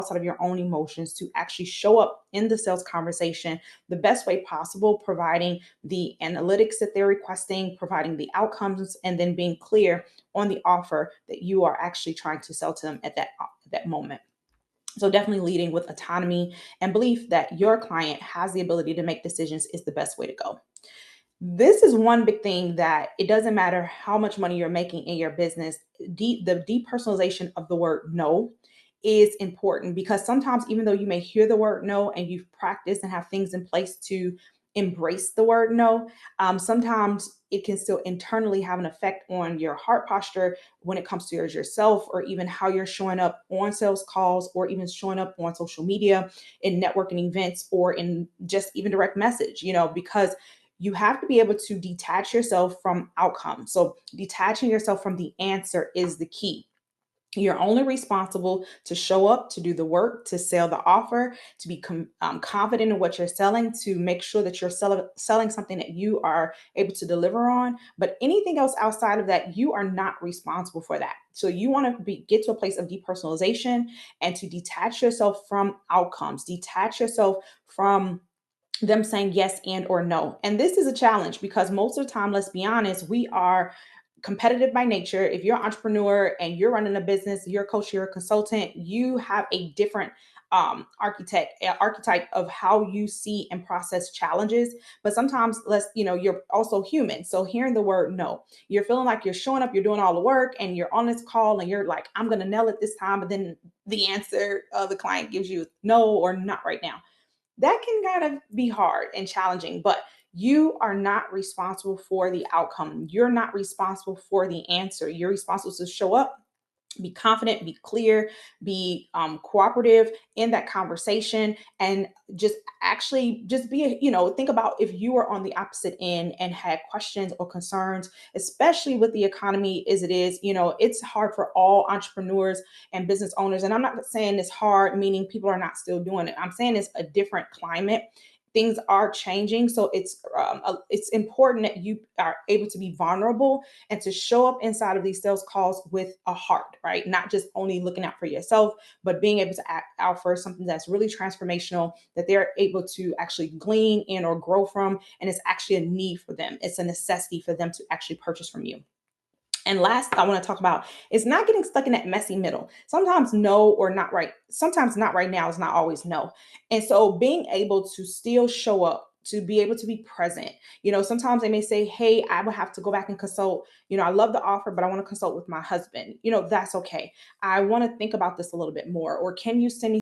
outside of your own emotions to actually show up in the sales conversation the best way possible, providing the analytics that they're requesting, providing the outcomes, and then being clear on the offer that you are actually trying to sell to them at that moment. So definitely leading with autonomy and belief that your client has the ability to make decisions is the best way to go. This is one big thing that it doesn't matter how much money you're making in your business. The depersonalization of the word no is important, because sometimes, even though you may hear the word no and you've practiced and have things in place to embrace the word no, sometimes it can still internally have an effect on your heart posture when it comes to yourself, or even how you're showing up on sales calls, or even showing up on social media, in networking events, or in just even direct message, because you have to be able to detach yourself from outcome. So detaching yourself from the answer is the key. You're only responsible to show up, to do the work, to sell the offer, to be confident in what you're selling, to make sure that you're selling something that you are able to deliver on. But anything else outside of that, you are not responsible for that. So you want to get to a place of depersonalization and to detach yourself from outcomes, detach yourself from them saying yes and or no. And this is a challenge because most of the time, let's be honest, we are competitive by nature. If you're an entrepreneur and you're running a business, you're a coach, you're a consultant, you have a different archetype of how you see and process challenges. But sometimes, you're also human. So hearing the word no, you're feeling like you're showing up, you're doing all the work, and you're on this call and you're like, I'm going to nail it this time. But then the answer the client gives you no, or not right now. That can kind of be hard and challenging, but you are not responsible for the outcome. You're not responsible for the answer. You're responsible to show up, be confident, be clear, be cooperative in that conversation, and just actually just be, think about if you were on the opposite end and had questions or concerns, especially with the economy as it is. It's hard for all entrepreneurs and business owners. And I'm not saying it's hard, meaning people are not still doing it. I'm saying it's a different climate. Things are changing, so it's important that you are able to be vulnerable and to show up inside of these sales calls with a heart, right? Not just only looking out for yourself, but being able to offer something that's really transformational, that they're able to actually glean in or grow from, and it's actually a need for them. It's a necessity for them to actually purchase from you. And last, I want to talk about is not getting stuck in that messy middle. Sometimes no or not right. Sometimes not right now is not always no. And so being able to still show up, to be able to be present. Sometimes they may say, hey, I will have to go back and consult. I love the offer, but I want to consult with my husband. That's okay. I want to think about this a little bit more. Or can you send me